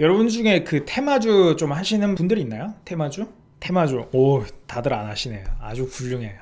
여러분 중에 그 테마주 좀 하시는 분들이 있나요? 테마주? 테마주. 오, 다들 안 하시네요. 아주 훌륭해요.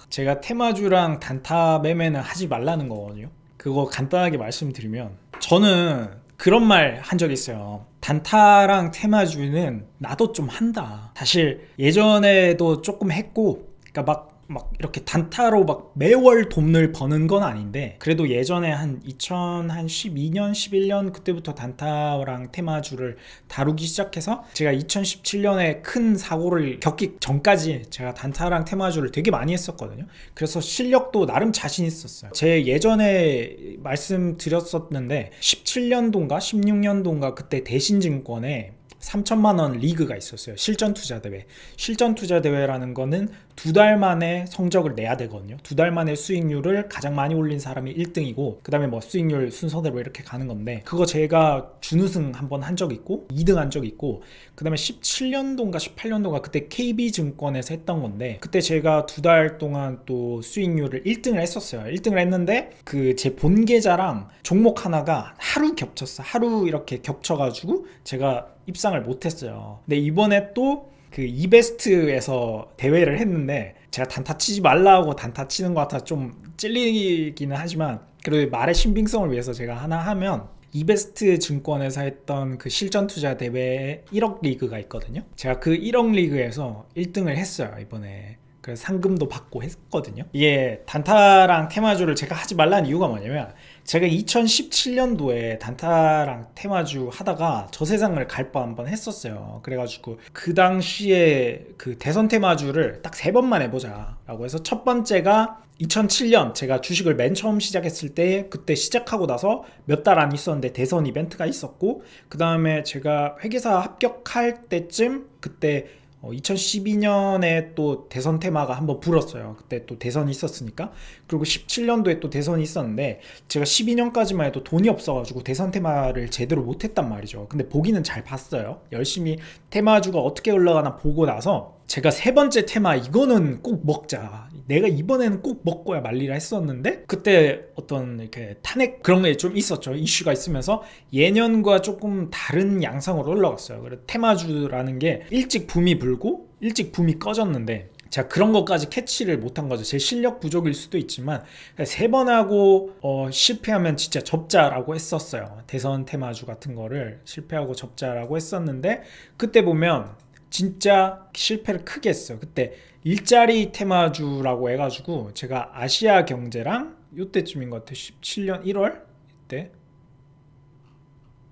제가 테마주랑 단타 매매는 하지 말라는 거거든요. 그거 간단하게 말씀드리면, 저는 그런 말 한 적 있어요. 단타랑 테마주는 나도 좀 한다. 사실 예전에도 조금 했고, 그러니까 막 이렇게 단타로 막 매월 돈을 버는 건 아닌데, 그래도 예전에 한 2012년 11년 그때부터 단타랑 테마주를 다루기 시작해서, 제가 2017년에 큰 사고를 겪기 전까지 제가 단타랑 테마주를 되게 많이 했었거든요. 그래서 실력도 나름 자신 있었어요. 제 예전에 말씀드렸었는데, 17년도인가 16년도인가 그때 대신증권에 3천만원 리그가 있었어요. 실전투자대회. 실전투자대회라는 거는 두 달 만에 성적을 내야 되거든요. 두 달 만에 수익률을 가장 많이 올린 사람이 1등이고, 그 다음에 뭐 수익률 순서대로 이렇게 가는 건데, 그거 제가 준우승 한번 한 적 있고 2등 한 적 있고, 그 다음에 17년도인가 18년도인가 그때 KB증권에서 했던 건데, 그때 제가 두 달 동안 또 수익률을 1등을 했었어요. 1등을 했는데 그 제 본 계좌랑 종목 하나가 하루 겹쳤어. 하루 이렇게 겹쳐가지고 제가 입상을 못했어요. 근데 이번에 또 그 이베스트에서 대회를 했는데, 제가 단타 치지 말라고 단타 치는 것 같아 좀 찔리기는 하지만, 그래도 말의 신빙성을 위해서 제가 하나 하면, 이베스트 증권에서 했던 그 실전 투자 대회에 1억 리그가 있거든요. 제가 그 1억 리그에서 1등을 했어요, 이번에. 그래서 상금도 받고 했거든요. 이게 단타랑 테마주를 제가 하지 말라는 이유가 뭐냐면, 제가 2017년도에 단타랑 테마주 하다가 저세상을 갈 뻔 한번 했었어요. 그래가지고 그 당시에 그 대선 테마주를 딱 3번만 해보자 라고 해서, 첫 번째가 2007년 제가 주식을 맨 처음 시작했을 때, 그때 시작하고 나서 몇 달 안 있었는데 대선 이벤트가 있었고, 그 다음에 제가 회계사 합격할 때쯤, 그때 2012년에 또 대선 테마가 한번 불었어요. 그때 또 대선이 있었으니까. 그리고 17년도에 또 대선이 있었는데, 제가 12년까지만 해도 돈이 없어가지고 대선 테마를 제대로 못했단 말이죠. 근데 보기는 잘 봤어요. 열심히 테마주가 어떻게 올라가나 보고 나서, 제가 세 번째 테마 이거는 꼭 먹자, 내가 이번에는 꼭 먹고야 말리라 했었는데, 그때 어떤 이렇게 탄핵 그런 게 좀 있었죠. 이슈가 있으면서 예년과 조금 다른 양상으로 올라갔어요. 그래서 테마주라는 게 일찍 붐이 불고 일찍 붐이 꺼졌는데, 제가 그런 것까지 캐치를 못한 거죠. 제 실력 부족일 수도 있지만, 3번 하고 실패하면 진짜 접자라고 했었어요. 대선 테마주 같은 거를 실패하고 접자라고 했었는데, 그때 보면 진짜 실패를 크게 했어요. 그때 일자리 테마주라고 해가지고, 제가 아시아 경제랑 이때쯤인 것 같아요. 17년 1월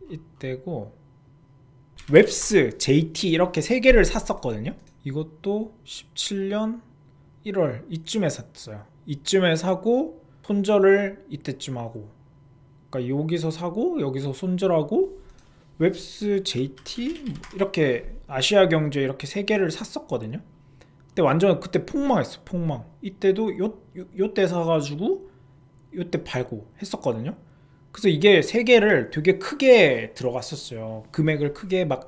이때고, 웹스, JT 이렇게 3개를 샀었거든요. 이것도 17년 1월 이쯤에 샀어요. 이쯤에 사고 손절을 이때쯤 하고, 그러니까 여기서 사고 여기서 손절하고, 웹스, JT 이렇게 아시아 경제 이렇게 3개를 샀었거든요. 근데 완전 그때 폭망했어, 폭망. 이때도 요때 사가지고 요때 팔고 했었거든요. 그래서 이게 3개를 되게 크게 들어갔었어요. 금액을 크게 막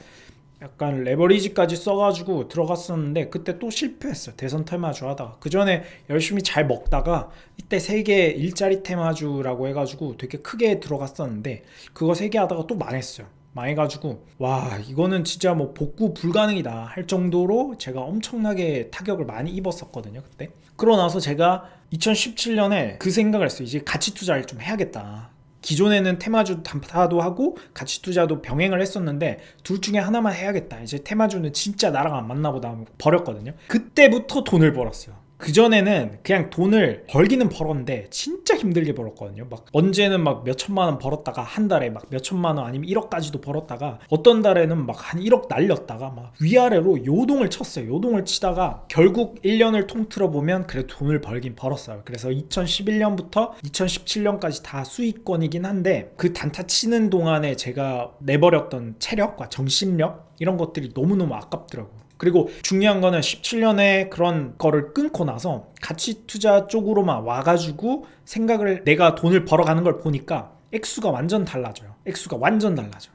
약간 레버리지까지 써가지고 들어갔었는데, 그때 또 실패했어요. 대선 테마주 하다가. 그 전에 열심히 잘 먹다가 이때 3개 일자리 테마주라고 해가지고 되게 크게 들어갔었는데, 그거 3개 하다가 또 망했어요. 망해가지고 와, 이거는 진짜 뭐 복구 불가능이다 할 정도로 제가 엄청나게 타격을 많이 입었었거든요, 그때. 그러고 나서 제가 2017년에 그 생각을 했어요. 이제 가치 투자를 좀 해야겠다. 기존에는 테마주 단타도 하고 가치 투자도 병행을 했었는데, 둘 중에 하나만 해야겠다. 이제 테마주는 진짜 나랑 안 맞나 보다 하고 버렸거든요. 그때부터 돈을 벌었어요. 그전에는 그냥 돈을 벌기는 벌었는데 진짜 힘들게 벌었거든요. 막 언제는 막 몇 천만 원 벌었다가, 한 달에 막 몇 천만 원 아니면 1억까지도 벌었다가, 어떤 달에는 막 한 1억 날렸다가 막 위아래로 요동을 쳤어요. 요동을 치다가 결국 1년을 통틀어 보면 그래도 돈을 벌긴 벌었어요. 그래서 2011년부터 2017년까지 다 수익권이긴 한데, 그 단타 치는 동안에 제가 내버렸던 체력과 정신력 이런 것들이 너무너무 아깝더라고요. 그리고 중요한 거는 17년에 그런 거를 끊고 나서 가치 투자 쪽으로만 와가지고 생각을, 내가 돈을 벌어가는 걸 보니까 액수가 완전 달라져요. 액수가 완전 달라져.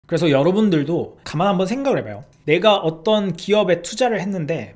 그래서 여러분들도 가만 한번 생각을 해봐요. 내가 어떤 기업에 투자를 했는데,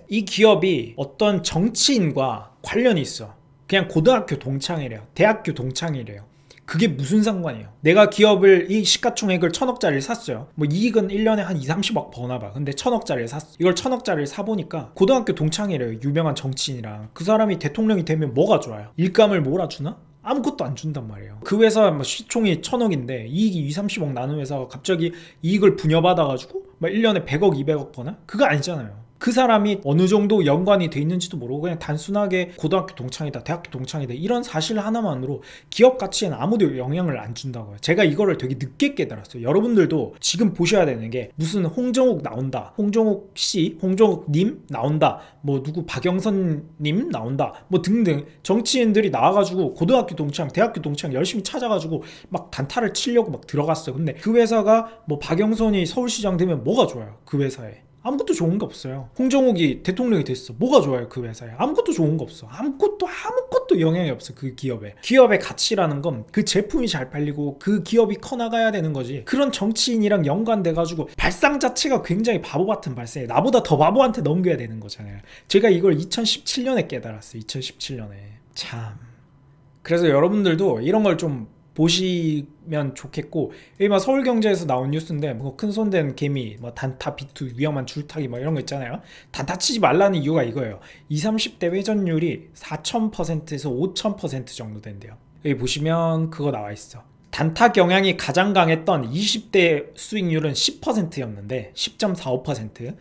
이 기업이 어떤 정치인과 관련이 있어. 그냥 고등학교 동창이래요. 대학교 동창이래요. 그게 무슨 상관이에요? 내가 기업을 이 시가총액을 1000억짜리를 샀어요. 뭐 이익은 1년에 한 2, 30억 버나봐. 근데 1000억짜리를 샀어. 이걸 1000억짜리를 사보니까 고등학교 동창이래요. 유명한 정치인이랑. 그 사람이 대통령이 되면 뭐가 좋아요? 일감을 몰아주나? 아무것도 안 준단 말이에요. 그 회사 뭐 시총이 1000억인데 이익이 2, 30억 나는 회사가 갑자기 이익을 분여받아가지고 막 1년에 100억, 200억 버나? 그거 아니잖아요. 그 사람이 어느 정도 연관이 돼 있는지도 모르고 그냥 단순하게 고등학교 동창이다, 대학교 동창이다 이런 사실 하나만으로 기업 가치엔 아무도 영향을 안 준다고요. 제가 이거를 되게 늦게 깨달았어요. 여러분들도 지금 보셔야 되는 게 무슨 홍정욱 나온다, 홍정욱 씨, 홍정욱 님 나온다, 뭐 누구 박영선 님 나온다, 뭐 등등 정치인들이 나와가지고 고등학교 동창, 대학교 동창 열심히 찾아가지고 막 단타를 치려고 막 들어갔어요. 근데 그 회사가 뭐 박영선이 서울시장 되면 뭐가 좋아요? 그 회사에 아무것도 좋은 거 없어요. 홍정욱이 대통령이 됐어. 뭐가 좋아요 그 회사에? 아무것도 좋은 거 없어. 아무것도 영향이 없어 그 기업에. 기업의 가치라는 건 그 제품이 잘 팔리고 그 기업이 커나가야 되는 거지. 그런 정치인이랑 연관돼가지고 발상 자체가 굉장히 바보 같은 발상이에요. 나보다 더 바보한테 넘겨야 되는 거잖아요. 제가 이걸 2017년에 깨달았어요. 2017년에. 참. 그래서 여러분들도 이런 걸 좀 보시면 좋겠고, 막 서울경제에서 나온 뉴스인데 뭐 큰손된 개미, 뭐 단타 비투 위험한 줄타기 뭐 이런 거 있잖아요. 단타 치지 말라는 이유가 이거예요. 20, 30대 회전율이 4000%에서 5000% 정도 된대요. 여기 보시면 그거 나와 있어. 단타 경향이 가장 강했던 20대 수익률은 10%였는데 10.45%,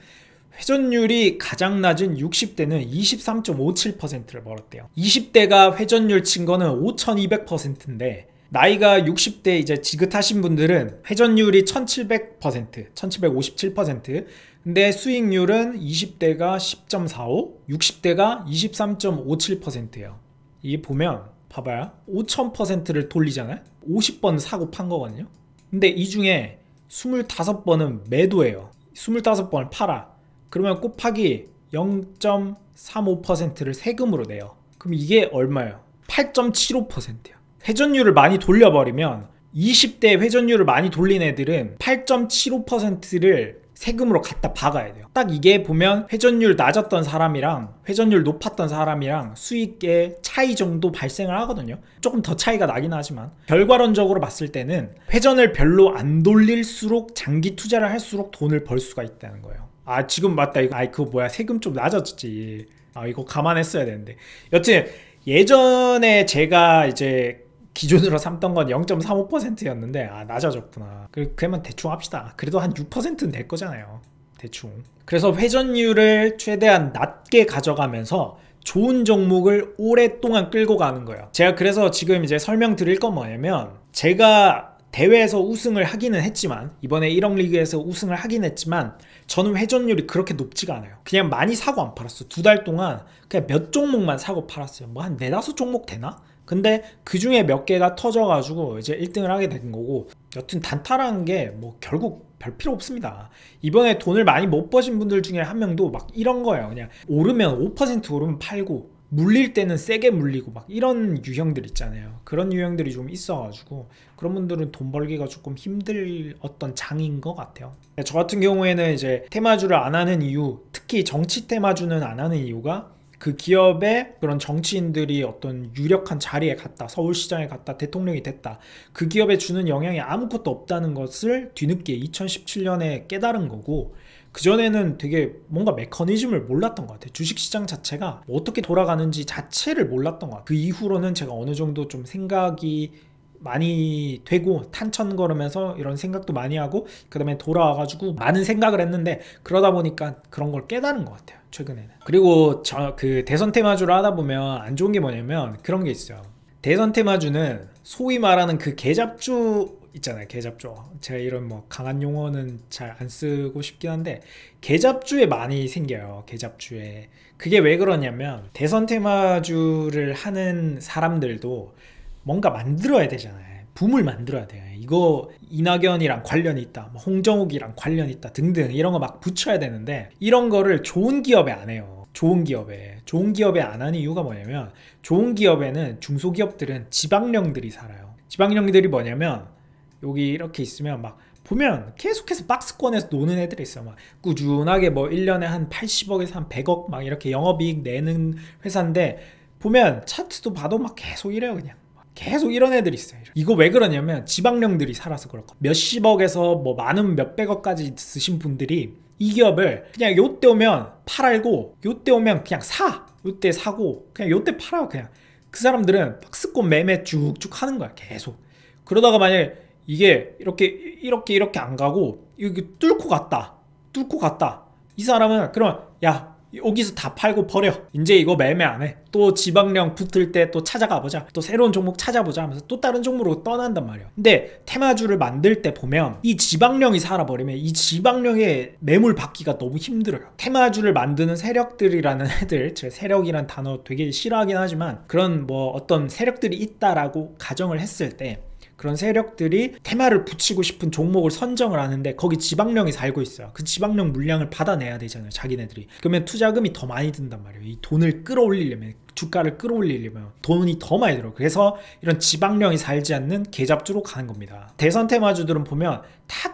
회전율이 가장 낮은 60대는 23.57%를 벌었대요. 20대가 회전율 친 거는 5200%인데 나이가 60대 이제 지긋하신 분들은 회전율이 1700%, 1757%, 근데 수익률은 20대가 10.45, 60대가 23.57%예요. 이게 보면 봐봐요. 5000%를 돌리잖아요. 50번 사고 판 거거든요. 근데 이 중에 25번은 매도예요. 25번을 팔아. 그러면 곱하기 0.35%를 세금으로 내요. 그럼 이게 얼마예요? 8.75%예요. 회전율을 많이 돌려버리면 20대 회전율을 많이 돌린 애들은 8.75%를 세금으로 갖다 박아야 돼요. 딱 이게 보면 회전율 낮았던 사람이랑 회전율 높았던 사람이랑 수익의 차이 정도 발생을 하거든요. 조금 더 차이가 나긴 하지만 결과론적으로 봤을 때는 회전을 별로 안 돌릴수록 장기 투자를 할수록 돈을 벌 수가 있다는 거예요. 아 지금 맞다 이거 그거 뭐야 세금 좀 낮아졌지. 아 이거 감안했어야 되는데. 여튼 예전에 제가 이제 기준으로 삼던 건 0.35%였는데 아 낮아졌구나. 그러면 대충 합시다. 그래도 한 6%는 될 거잖아요. 대충. 그래서 회전율을 최대한 낮게 가져가면서 좋은 종목을 오랫동안 끌고 가는 거예요. 제가 그래서 지금 이제 설명드릴 건 뭐냐면, 제가 대회에서 우승을 하기는 했지만, 이번에 1억 리그에서 우승을 하긴 했지만 저는 회전율이 그렇게 높지가 않아요. 그냥 많이 사고 안 팔았어. 2달 동안 그냥 몇 종목만 사고 팔았어요. 뭐 한 4-5 종목 되나? 근데 그 중에 몇 개가 터져가지고 이제 1등을 하게 된 거고, 여튼 단타라는 게 뭐 결국 별 필요 없습니다. 이번에 돈을 많이 못 버신 분들 중에 한 명도 막 이런 거예요. 그냥 오르면 5% 오르면 팔고, 물릴 때는 세게 물리고 막 이런 유형들 있잖아요. 그런 유형들이 좀 있어가지고 그런 분들은 돈 벌기가 조금 힘들 어떤 장인 것 같아요. 저 같은 경우에는 이제 테마주를 안 하는 이유, 특히 정치 테마주는 안 하는 이유가, 그 기업의 그런 정치인들이 어떤 유력한 자리에 갔다, 서울시장에 갔다, 대통령이 됐다, 그 기업에 주는 영향이 아무것도 없다는 것을 뒤늦게 2017년에 깨달은 거고, 그전에는 되게 뭔가 메커니즘을 몰랐던 것 같아요. 주식시장 자체가 어떻게 돌아가는지 자체를 몰랐던 것 같아요. 그 이후로는 제가 어느 정도 좀 생각이 많이 되고, 탄천거리면서 이런 생각도 많이 하고, 그 다음에 돌아와가지고 많은 생각을 했는데, 그러다 보니까 그런 걸 깨달은 것 같아요, 최근에는. 그리고 그 대선 테마주를 하다 보면 안 좋은 게 뭐냐면 그런 게 있어요. 대선 테마주는 소위 말하는 그 계잡주 있잖아요. 계잡주. 제가 이런 뭐 강한 용어는 잘 안 쓰고 싶긴 한데, 계잡주에 많이 생겨요. 계잡주에. 그게 왜 그러냐면, 대선 테마주를 하는 사람들도 뭔가 만들어야 되잖아요. 붐을 만들어야 돼요. 이거 이낙연이랑 관련이 있다, 홍정욱이랑 관련이 있다 등등 이런 거 막 붙여야 되는데, 이런 거를 좋은 기업에 안 해요. 좋은 기업에 안 하는 이유가 뭐냐면, 좋은 기업에는 중소기업들은 지방령들이 살아요. 지방령들이 뭐냐면, 여기 이렇게 있으면 막 보면 계속해서 박스권에서 노는 애들이 있어요. 막 꾸준하게 뭐 1년에 한 80억에서 한 100억 막 이렇게 영업이익 내는 회사인데, 보면 차트도 봐도 막 계속 이래요. 그냥 계속 이런 애들이 있어요. 이거 왜 그러냐면 지방령들이 살아서 그렇고 몇십억에서 뭐 많은 몇백억까지 쓰신 분들이 이 기업을 그냥 요때 오면 팔고 요때 오면 그냥 사, 요때 사고 그냥 요때 팔아. 그냥 그 사람들은 박스권 매매 쭉쭉 하는 거야 계속. 그러다가 만약에 이게 이렇게 안 가고 이렇게 뚫고 갔다 이 사람은 그러면 야 여기서 다 팔고 버려. 이제 이거 매매 안 해. 또 지방령 붙을 때 또 찾아가 보자. 또 새로운 종목 찾아보자 하면서 또 다른 종목으로 떠난단 말이에요. 근데 테마주를 만들 때 보면 이 지방령이 살아버리면 이 지방령의 매물 받기가 너무 힘들어요. 테마주를 만드는 세력들이라는 애들, 제가 세력이란 단어 되게 싫어하긴 하지만 그런 뭐 어떤 세력들이 있다라고 가정을 했을 때 그런 세력들이 테마를 붙이고 싶은 종목을 선정을 하는데 거기 지방령이 살고 있어요. 그 지방령 물량을 받아내야 되잖아요, 자기네들이. 그러면 투자금이 더 많이 든단 말이에요. 이 돈을 끌어올리려면, 주가를 끌어올리려면 돈이 더 많이 들어. 그래서 이런 지방령이 살지 않는 개잡주로 가는 겁니다. 대선 테마주들은 보면 다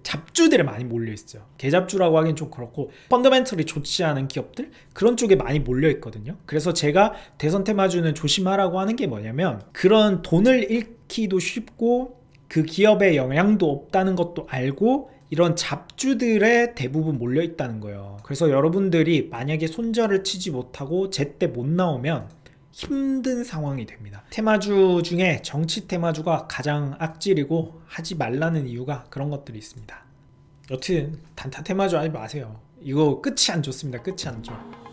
잡주들에 많이 몰려 있어요. 개잡주라고 하긴 좀 그렇고 펀더멘털이 좋지 않은 기업들 그런 쪽에 많이 몰려 있거든요. 그래서 제가 대선 테마주는 조심하라고 하는 게 뭐냐면 그런 돈을 잃기도 쉽고 그 기업에 영향도 없다는 것도 알고 이런 잡주들에 대부분 몰려 있다는 거예요. 그래서 여러분들이 만약에 손절을 치지 못하고 제때 못 나오면 힘든 상황이 됩니다. 테마주 중에 정치 테마주가 가장 악질이고 하지 말라는 이유가 그런 것들이 있습니다. 여튼 단타 테마주 하지 마세요. 이거 끝이 안 좋습니다. 끝이 안 좋아.